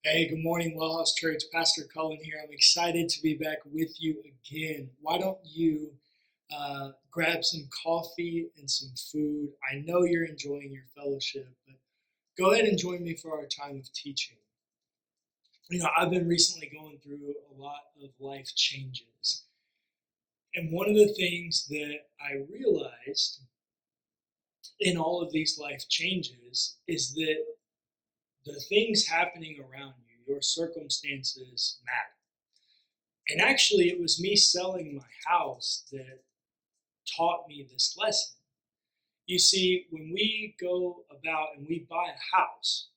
Hey, good morning, WellHouse Church. Pastor Cullen here. I'm excited to be back with you again. Why don't you grab some coffee and some food? I know you're enjoying your fellowship, but go ahead and join me for our time of teaching. I've been recently going through a lot of life changes. And one of the things that I realized in all of these life changes is that the things happening around you, your circumstances matter. And actually, it was me selling my house that taught me this lesson. You see, when we go about and we buy a house,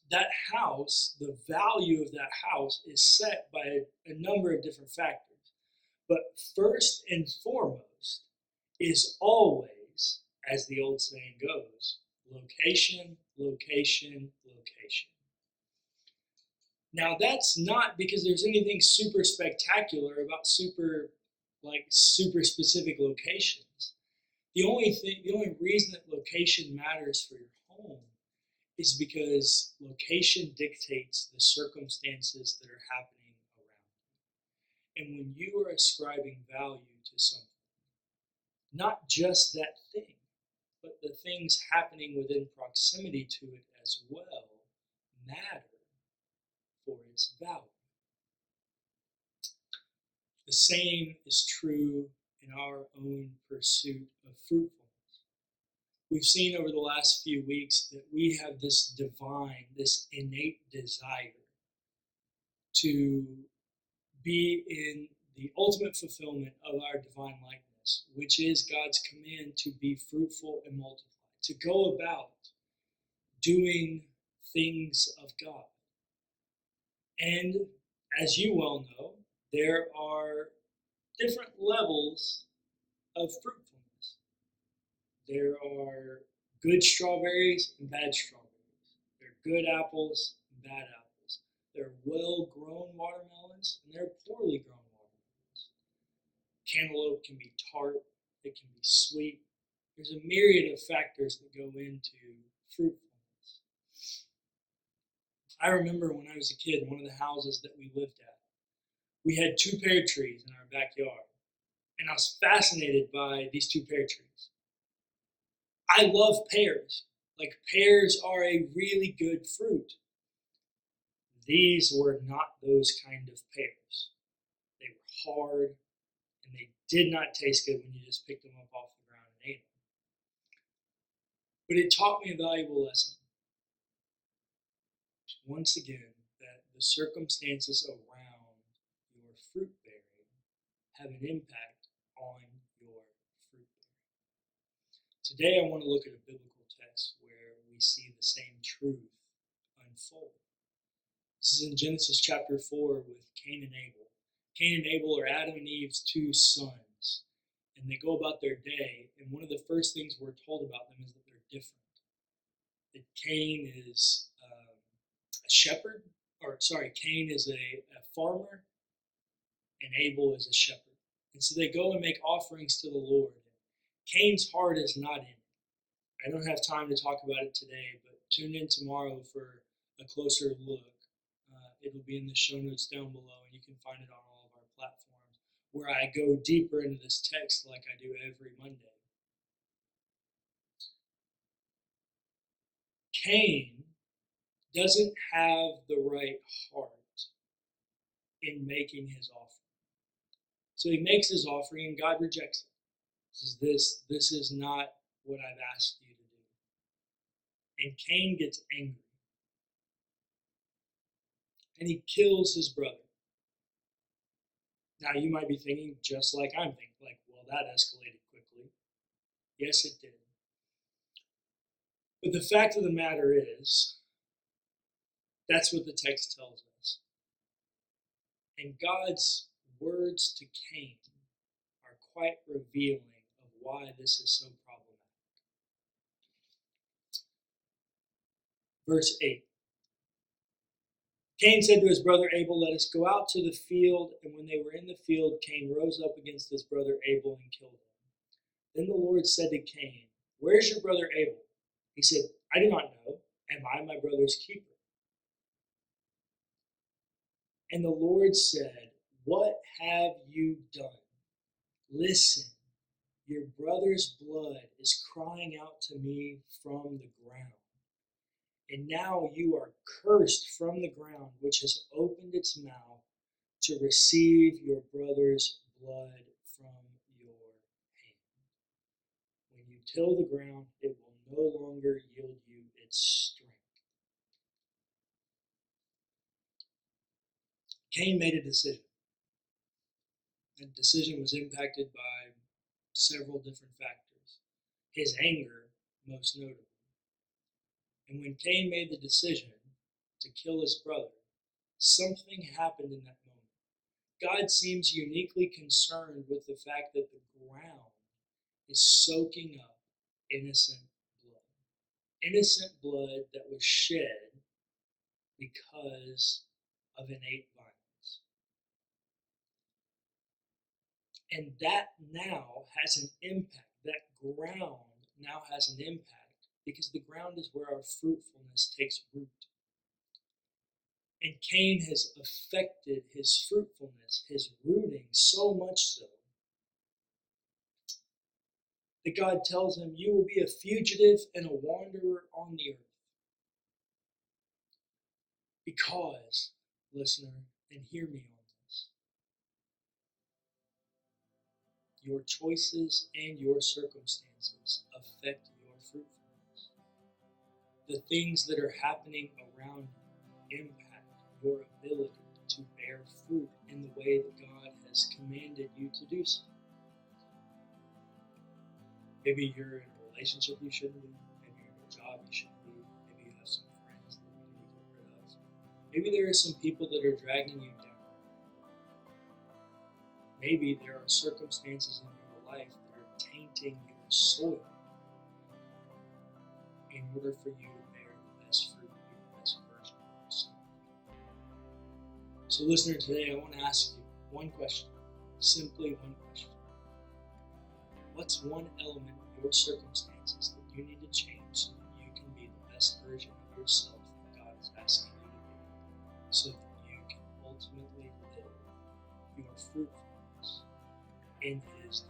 that house, the value of that house is set by a number of different factors. But first and foremost is always, as the old saying goes, location, location, location. Now that's not because there's anything super spectacular about super specific locations. The only reason that location matters for your home is because location dictates the circumstances that are happening around you. And when you are ascribing value to something, not just that thing, but the things happening within proximity to it as well matter for its value. The same is true in our own pursuit of fruitfulness. We've seen over the last few weeks that we have this innate desire to be in the ultimate fulfillment of our divine likeness, which is God's command to be fruitful and multiply, to go about doing things of God. And as you well know, there are different levels of fruitfulness. There are good strawberries and bad strawberries. There are good apples and bad apples. There are well-grown watermelons and there are poorly grown watermelons. Cantaloupe can be tart, it can be sweet. There's a myriad of factors that go into fruitfulness. I remember when I was a kid, one of the houses that we lived at, we had two pear trees in our backyard. And I was fascinated by these two pear trees. I love pears. Like, pears are a really good fruit. These were not those kind of pears. They were hard, and they did not taste good when you just picked them up off the ground and ate them. But it taught me a valuable lesson. Once again, that the circumstances around your fruit bearing have an impact on your fruit bearing. Today I want to look at a biblical text where we see the same truth unfold. This is in Genesis chapter 4 with Cain and Abel. Cain and Abel are Adam and Eve's two sons, and they go about their day, and one of the first things we're told about them is that they're different. That Cain is a shepherd, Cain is a farmer, and Abel is a shepherd. And so they go and make offerings to the Lord. Cain's heart is not in it. I don't have time to talk about it today, but tune in tomorrow for a closer look. It'll be in the show notes down below, and you can find it on all of our platforms, where I go deeper into this text like I do every Monday. Cain doesn't have the right heart in making his offering. So he makes his offering, and God rejects it. He says, this is not what I've asked you to do. And Cain gets angry. And he kills his brother. Now you might be thinking, just like I'm thinking, well, that escalated quickly. Yes, it did. But the fact of the matter is, that's what the text tells us. And God's words to Cain are quite revealing of why this is so problematic. Verse 8. Cain said to his brother Abel, let us go out to the field. And when they were in the field, Cain rose up against his brother Abel and killed him. Then the Lord said to Cain, where's your brother Abel? He said, I do not know. Am I my brother's keeper? And the Lord said, "What have you done? Listen, your brother's blood is crying out to me from the ground. And now you are cursed from the ground, which has opened its mouth to receive your brother's blood from your hand. When you till the ground, it will no longer yield you its strength." Cain made a decision. That decision was impacted by several different factors. His anger, most notably. And when Cain made the decision to kill his brother, something happened in that moment. God seems uniquely concerned with the fact that the ground is soaking up innocent blood. Innocent blood that was shed because of innate violence. And that now has an impact. That ground now has an impact because the ground is where our fruitfulness takes root. And Cain has affected his fruitfulness, his rooting, so much so that God tells him, "You will be a fugitive and a wanderer on the earth." Because, listener, and hear me on this, your choices and your circumstances affect your fruitfulness. The things that are happening around you impact your ability to bear fruit in the way that God has commanded you to do so. Maybe you're in a relationship you shouldn't be. Maybe you're in a job you shouldn't be. Maybe you have some friends that you need to get rid of. Maybe there are some people that are dragging you down. Maybe there are circumstances in your life that are tainting your soil in order for you to bear the best fruit, be the best version of yourself. So, listener, today I want to ask you one question, simply one question. What's one element of your circumstances that you need to change so that you can be the best version of yourself that God is asking you to be, so that you can ultimately live your fruitfulness in His